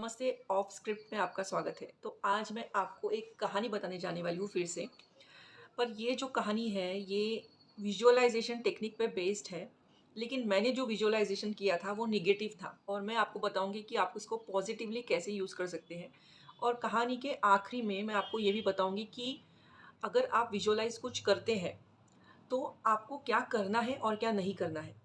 नमस्ते। Of script में आपका स्वागत है। तो आज मैं आपको एक कहानी बताने जाने वाली हूँ फिर से। पर ये जो कहानी है ये विजुअलाइजेशन टेक्निक पे बेस्ड है। लेकिन मैंने जो विजुअलाइजेशन किया था वो नेगेटिव था और मैं आपको बताऊंगी कि आप उसको पॉजिटिवली कैसे यूज़ कर सकते हैं। और कहानी के आखिरी में मैं आपको ये भी बताऊंगी कि अगर आप विजुअलाइज कुछ करते हैं तो आपको क्या करना है और क्या नहीं करना है।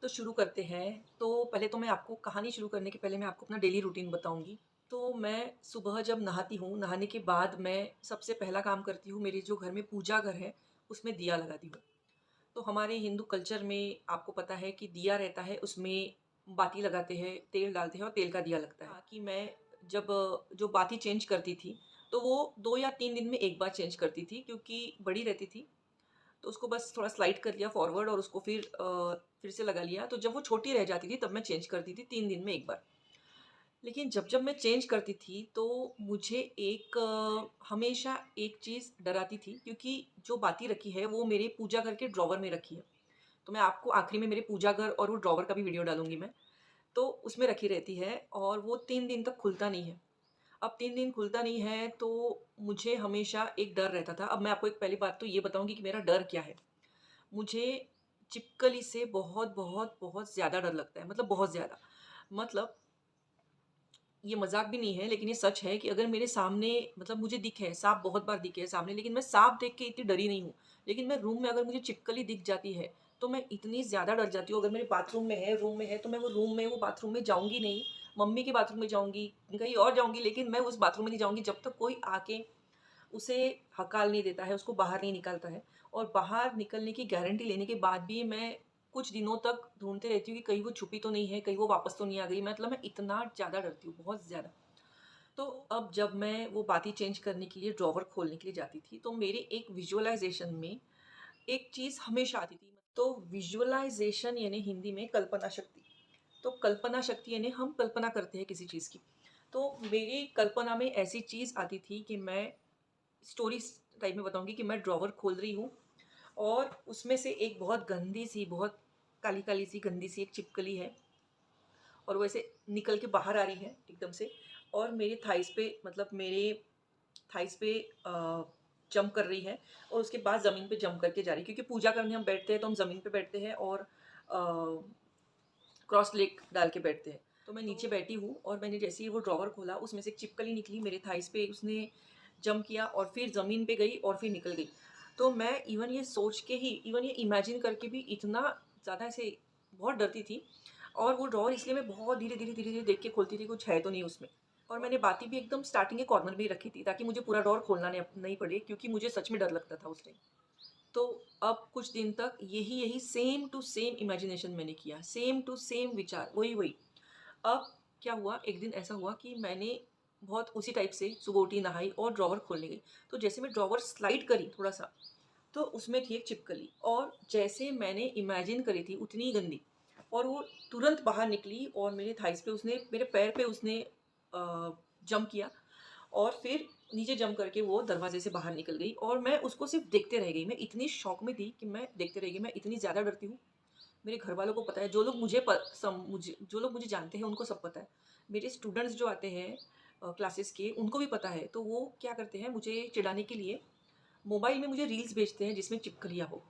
तो शुरू करते हैं। तो पहले तो मैं आपको कहानी शुरू करने के पहले मैं आपको अपना डेली रूटीन बताऊँगी। तो मैं सुबह जब नहाती हूँ, नहाने के बाद मैं सबसे पहला काम करती हूँ, मेरे जो घर में पूजा घर है, उसमें दिया लगाती हूँ। तो हमारे हिंदू कल्चर में आपको पता है कि दिया रहता है, उसमें बाती लगाते हैं, तेल डालते हैं और तेल का दिया लगता है। हाँ, कि मैं जब जो बाती चेंज करती थी, तो वो 2 या 3 दिन में एक बार चेंज करती थी क्योंकि बड़ी रहती थी। तो उसको बस थोड़ा स्लाइड कर लिया फॉरवर्ड और उसको फिर से लगा लिया। तो जब वो छोटी रह जाती थी तब मैं चेंज करती थी 3 दिन में एक बार। लेकिन जब मैं चेंज करती थी तो मुझे हमेशा एक चीज़ डराती थी क्योंकि जो बाती रखी है वो मेरे पूजा घर के ड्रॉवर में रखी है। तो मैं आपको आखिरी में मेरे पूजा घर और वो ड्रॉवर का भी वीडियो डालूँगी मैं। तो उसमें रखी रहती है और वो 3 दिन तक खुलता नहीं है। अब 3 दिन खुलता नहीं है तो मुझे हमेशा एक डर रहता था। अब मैं आपको एक पहली बात तो ये बताऊँगी कि मेरा डर क्या है। मुझे छिपकली से बहुत, बहुत, बहुत ज़्यादा डर लगता है, मतलब बहुत ज़्यादा। मतलब ये मज़ाक भी नहीं है लेकिन ये सच है कि अगर मेरे सामने मतलब मुझे दिखे, साँप बहुत बार दिखे हैं सामने, लेकिन मैं साँप देख के इतनी डरी नहीं हूँ। लेकिन मैं रूम में अगर मुझे छिपकली दिख जाती है, तो मैं इतनी ज़्यादा डर जाती हूँ। अगर मेरे बाथरूम में है, रूम में है, तो मैं वो बाथरूम में जाऊँगी नहीं, मम्मी के बाथरूम में जाऊँगी, कहीं और जाऊँगी, लेकिन मैं उस बाथरूम में नहीं जाऊँगी जब तक कोई आके उसे हकाल नहीं देता है, उसको बाहर नहीं निकालता है। और बाहर निकलने की गारंटी लेने के बाद भी मैं कुछ दिनों तक ढूँढते रहती हूँ कि कहीं वो छुपी तो नहीं है, कहीं वो वापस तो नहीं आ गई। मतलब मैं इतना ज़्यादा डरती हूँ, बहुत ज़्यादा। तो अब जब मैं वो बाती चेंज करने के लिए ड्रॉवर खोलने के लिए जाती थी, तो मेरे एक विजुअलाइज़ेशन में एक चीज़ हमेशा आती थी। तो विजुअलाइज़ेशन यानी हिंदी में कल्पना शक्ति। तो कल्पना शक्ति यानी हम कल्पना करते हैं किसी चीज़ की। तो मेरी कल्पना में ऐसी चीज़ आती थी कि मैं स्टोरी टाइप में बताऊँगी कि मैं ड्रॉवर खोल रही हूँ और उसमें से एक बहुत गंदी सी, बहुत काली-काली सी गंदी सी एक छिपकली है और वो ऐसे निकल के बाहर आ रही है एकदम से और मेरे थाइस पे मतलब मेरे थाइस पे जंप कर रही है और उसके बाद ज़मीन पे जंप करके जा रही है क्योंकि पूजा करने हम बैठते हैं तो हम ज़मीन पे बैठते हैं और क्रॉस लेग डाल के बैठते हैं। तो मैं नीचे बैठी हूँ और मैंने जैसे ही वो ड्रॉवर खोला उसमें से एक छिपकली निकली मेरे थाइस पे, उसने जंप किया और फिर ज़मीन पे गई और फिर निकल गई। तो मैं इवन ये सोच के ही, इवन ये इमेजिन करके भी इतना ज़्यादा ऐसे बहुत डरती थी और वो ड्रॉवर इसलिए मैं बहुत धीरे-धीरे देख के खोलती थी कुछ है तो नहीं उसमें। और मैंने बाती भी एकदम स्टार्टिंग के कॉर्नर में ही रखी थी ताकि मुझे पूरा ड्रॉवर खोलना नहीं पड़े क्योंकि मुझे सच में डर लगता था उस टाइम। तो अब कुछ दिन तक यही सेम टू सेम इमेजिनेशन मैंने किया, सेम टू सेम विचार, वही-वही। अब क्या हुआ, एक दिन ऐसा हुआ कि मैंने बहुत उसी टाइप से सुबह उठी, नहाई और ड्रॉवर खोलने गई। तो जैसे मैं ड्रॉवर स्लाइड करी थोड़ा-सा, तो उसमें थी एक छिपकली और जैसे मैंने इमेजिन करी थी उतनी ही गंदी और वो तुरंत बाहर निकली और मेरे थाइस पे उसने, मेरे पैर पे उसने जंप किया और फिर नीचे जंप करके वो दरवाजे से बाहर निकल गई और मैं उसको सिर्फ देखते रह गई। मैं इतनी शॉक में थी कि मैं देखते रह गई। मैं इतनी ज़्यादा डरती हूँ। मेरे घर वालों को पता है, जो लोग मुझे जानते हैं उनको सब पता है। मेरे स्टूडेंट्स जो आते हैं क्लासेस के, उनको भी पता है। तो वो क्या करते हैं, मुझे चिढ़ाने के लिए मोबाइल में मुझे रील्स भेजते हैं जिसमें चिपकलियाँ हो।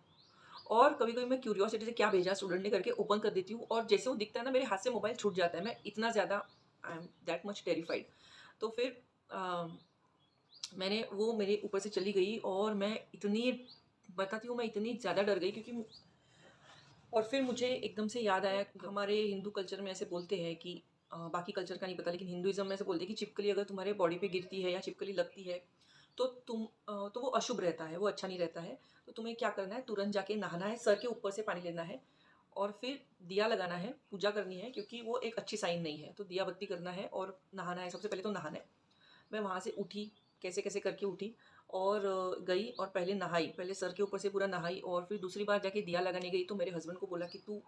और कभी-कभी मैं क्यूरियोसिटी से क्या भेजा स्टूडेंट ने करके ओपन कर देती हूँ और जैसे वो दिखता है ना मेरे हाथ से मोबाइल छूट जाता है। मैं इतना ज़्यादा I am that much terrified. तो फिर अ, मैंने वो मेरे ऊपर से चली गई और मैं इतनी, बताती हूँ, मैं इतनी ज़्यादा डर गई क्योंकि और फिर मुझे एकदम से याद आया कि हमारे हिंदू कल्चर में ऐसे बोलते हैं कि बाकी कल्चर का नहीं पता लेकिन हिंदुइज़्म में ऐसे बोलते हैं कि छिपकली अगर तुम्हारे बॉडी पे गिरती है या छिपकली लगती है तो तो वो अशुभ रहता है, वो अच्छा नहीं रहता है। तो तुम्हें क्या करना है, तुरंत जाके नहाना है, सर के ऊपर से पानी लेना है और फिर दिया लगाना है, पूजा करनी है क्योंकि वो एक अच्छी साइन नहीं है। तो दिया बत्ती करना है और नहाना है, सबसे पहले तो नहाना है। मैं वहाँ से उठी, कैसे-कैसे करके उठी और गई और पहले नहाई, पहले सर के ऊपर से पूरा नहाई और फिर दूसरी बार जाके दिया लगाने गई तो मेरे हस्बैंड को बोला कि तू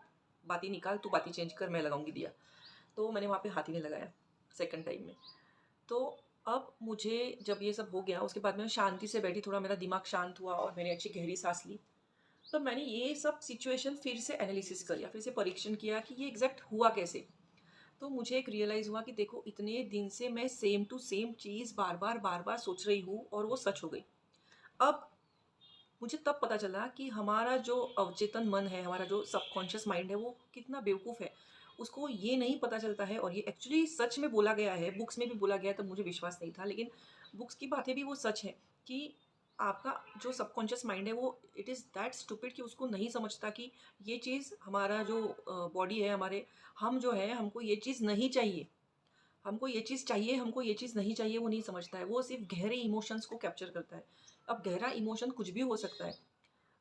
बाती निकाल, तू बाती चेंज कर, मैं लगाऊँगी दिया। तो मैंने वहाँ पे हाथ ही नहीं लगाया सेकंड टाइम में। तो अब मुझे जब ये सब हो गया उसके बाद मैं शांति से बैठी, थोड़ा मेरा दिमाग शांत हुआ और मैंने अच्छी गहरी साँस ली। तो मैंने ये सब सिचुएशन फिर से एनालिसिस किया, फिर से परीक्षण किया कि ये एग्ज़ैक्ट हुआ कैसे? तो मुझे एक रियलाइज़ हुआ कि देखो इतने दिन से मैं सेम टू सेम चीज़ बार-बार सोच रही हूँ और वो सच हो गई। अब मुझे तब पता चला कि हमारा जो अवचेतन मन है, हमारा जो सबकॉन्शियस माइंड है, वो कितना बेवकूफ़ है। उसको ये नहीं पता चलता है, और ये एक्चुअली सच में बोला गया है, बुक्स में भी बोला गया है, तब मुझे विश्वास नहीं था। लेकिन बुक्स की बातें भी वो सच है कि आपका जो सबकॉन्शियस माइंड है वो इट इज़ दैट स्टूपिड कि उसको नहीं समझता कि ये चीज़ हमारा जो बॉडी है, हमारे हम जो है, हमको ये चीज़ नहीं चाहिए। हमको ये चीज़ चाहिए, हमको ये चीज़ नहीं चाहिए, वो नहीं समझता है। वो सिर्फ़ गहरे इमोशंस को कैप्चर करता है। अब गहरा इमोशन कुछ भी हो सकता है,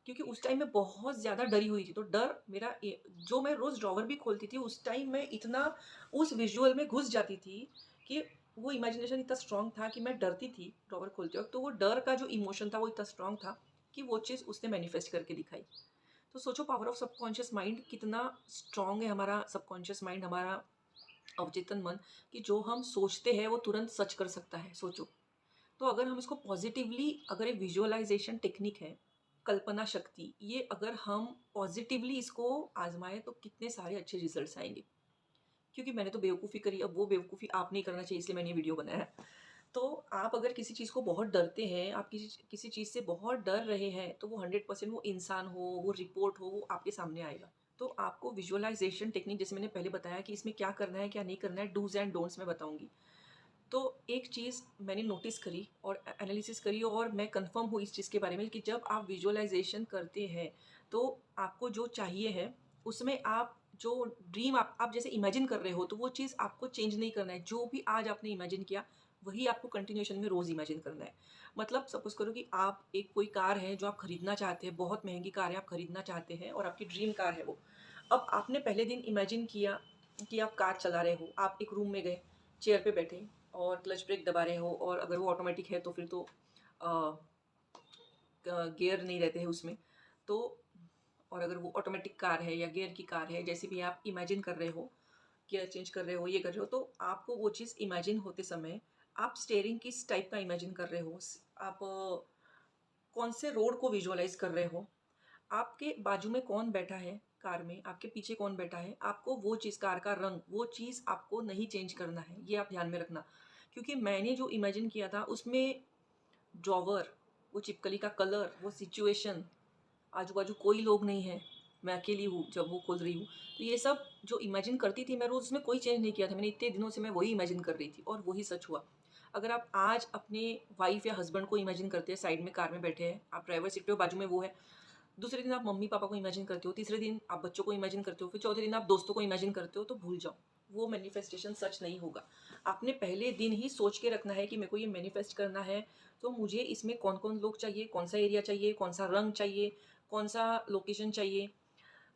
क्योंकि उस टाइम मैं बहुत ज़्यादा डरी हुई थी। तो डर मेरा जो मैं रोज़ ड्रॉवर भी खोलती थी, उस टाइम मैं इतना उस विज़ुअल में घुस जाती थी कि वो इमेजिनेशन इतना स्ट्रॉन्ग था कि मैं डरती थी ड्रॉवर खोलते वक़्त। तो वो डर का जो इमोशन था वो इतना स्ट्रॉन्ग था कि वो चीज़ उसने मैनिफेस्ट करके दिखाई। तो सोचो पावर ऑफ सबकॉन्शियस माइंड कितना स्ट्रॉन्ग है, हमारा सबकॉन्शियस माइंड, हमारा अवचेतन मन, कि जो हम सोचते हैं वो तुरंत सच कर सकता है, सोचो। तो अगर हम इसको पॉजिटिवली, अगर ये विजुअलाइजेशन टेक्निक है, कल्पना शक्ति, ये अगर हम पॉजिटिवली इसको आजमाएं तो कितने सारे अच्छे रिजल्ट्स आएंगे। क्योंकि मैंने तो बेवकूफ़ी करी, अब वो बेवकूफ़ी आप नहीं करना चाहिए, इसलिए मैंने ये वीडियो बनाया है। तो आप अगर किसी चीज़ को बहुत डरते हैं, आप किसी किसी चीज़ से बहुत डर रहे हैं, तो वो 100% वो इंसान हो, वो रिपोर्ट हो, वो आपके सामने आएगा। तो आपको विजुअलाइजेशन टेक्निक, जैसे मैंने पहले बताया कि इसमें क्या करना है क्या नहीं करना है, डूज़ एंड डोंट्स मैं बताऊंगी। तो एक चीज़ मैंने नोटिस करी और एनालिसिस करी, और मैं कंफर्म हूँ इस चीज़ के बारे में, कि जब आप विजुअलाइजेशन करते हैं तो आपको जो चाहिए है उसमें आप जो ड्रीम आप जैसे इमेजिन कर रहे हो, तो वो चीज़ आपको चेंज नहीं करना है। जो भी आज आपने इमेजिन किया वही आपको कंटिन्यूशन में रोज़ इमेजिन करना है। मतलब सपोज करो कि आप एक कोई कार है जो आप खरीदना चाहते हैं, बहुत महंगी कार है, आप खरीदना चाहते हैं और आपकी ड्रीम कार है वो। अब आपने पहले दिन इमेजिन किया कि आप कार चला रहे हो, आप एक रूम में गए, चेयर पे बैठे और क्लच ब्रेक दबा रहे हो, और अगर वो ऑटोमेटिक है तो फिर तो गियर नहीं रहते हैं उसमें। तो और अगर वो ऑटोमेटिक कार है या गियर की कार है, जैसे भी आप इमेजिन कर रहे हो, गियर चेंज कर रहे हो, ये कर रहे हो, तो आपको वो चीज़ इमेजिन होते समय आप स्टीयरिंग किस टाइप का इमेजिन कर रहे हो, आप कौन से रोड को विजुअलाइज कर रहे हो, आपके बाजू में कौन बैठा है कार में, आपके पीछे कौन बैठा है, आपको वो चीज़, कार का रंग, वो चीज़ आपको नहीं चेंज करना है, ये आप ध्यान में रखना। क्योंकि मैंने जो इमेजिन किया था उसमें ड्रॉवर, वो चिपकली का कलर, वो सिचुएशन, आजू बाजू कोई लोग नहीं है, मैं अकेली हूँ जब वो खोल रही हूँ, तो ये सब जो इमेजिन करती थी मैं रोज़, उसमें कोई चेंज नहीं किया था। मैंने इतने दिनों से मैं वही इमेजिन कर रही थी और वही सच हुआ। अगर आप आज अपने वाइफ या हस्बैंड को इमेजिन करते हैं, साइड में कार में बैठे हैं, आप ड्राइवर सीट पे हो, बाजू में वो है, दूसरे दिन आप मम्मी पापा को इमेजिन करते हो, तीसरे दिन आप बच्चों को इमेजिन करते हो, फिर चौथे दिन आप दोस्तों को इमेजिन करते हो, तो भूल जाओ, वो मैनिफेस्टेशन सच नहीं होगा। आपने पहले दिन ही सोच के रखना है कि मेरे को ये मैनिफेस्ट करना है, तो मुझे इसमें कौन कौन लोग चाहिए, कौन सा एरिया चाहिए, कौन सा रंग चाहिए, कौन सा लोकेशन चाहिए,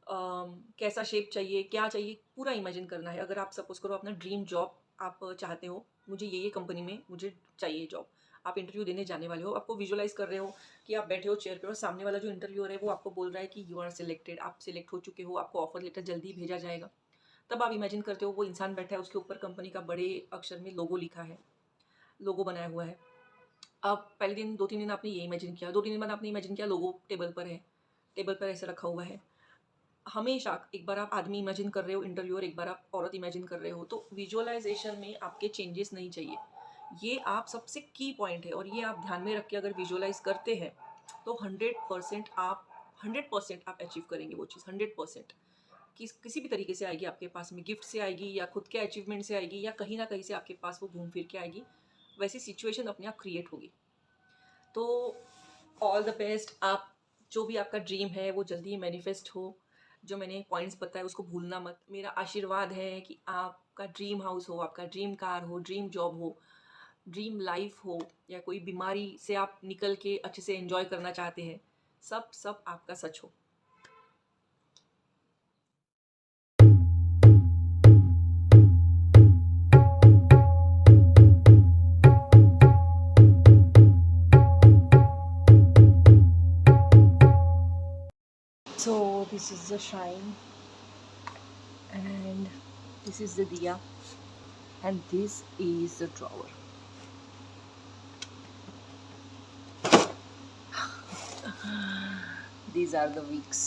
कैसा शेप चाहिए, क्या चाहिए, पूरा इमेजिन करना है। अगर आप सपोज करो अपना ड्रीम जॉब आप चाहते हो, मुझे ये कंपनी में मुझे चाहिए जॉब, आप इंटरव्यू देने जाने वाले हो, आपको विजुअलाइज कर रहे हो कि आप बैठे हो चेयर पे और सामने वाला जो इंटरव्यूअर है वो आपको बोल रहा है कि यू आर सिलेक्टेड, आप सिलेक्ट हो चुके हो, आपको ऑफर लेटर जल्दी भेजा जाएगा। तब आप इमेजिन करते हो वो इंसान बैठा है, उसके ऊपर कंपनी का बड़े अक्षर में लोगो लिखा है, लोगो बनाया हुआ है। आप पहले दिन 2-3 दिन आपने ये इमेजिन किया, 2-3 दिन बाद आपने इमेजिन किया लोगो टेबल पर है, टेबल पर ऐसे रखा हुआ है। हमेशा एक बार आप आदमी इमेजिन कर रहे हो इंटरव्यूअर, एक बार आप औरत इमेजिन कर रहे हो, तो विजुअलाइजेशन में आपके चेंजेस नहीं चाहिए। ये आप सबसे की पॉइंट है, और ये आप ध्यान में रख के अगर विजुअलाइज करते हैं तो 100% आप अचीव करेंगे वो चीज़, 100%। किसी भी तरीके से आएगी आपके पास में, गिफ्ट से आएगी या खुद के अचीवमेंट से आएगी या कहीं ना कहीं से आपके पास वो घूम फिर के आएगी, वैसी सिचुएशन अपने आप क्रिएट होगी। तो ऑल द बेस्ट, आप जो भी आपका ड्रीम है वो जल्दी मैनिफेस्ट हो। जो मैंने पॉइंट्स बताए उसको भूलना मत। मेरा आशीर्वाद है कि आपका ड्रीम हाउस हो, आपका ड्रीम कार हो, ड्रीम जॉब हो, ड्रीम लाइफ हो, या कोई बीमारी से आप निकल के अच्छे से एंजॉय करना चाहते हैं, सब सब आपका सच हो। So this is the shrine, and this is the diya, and this is the drawer. These are the wicks.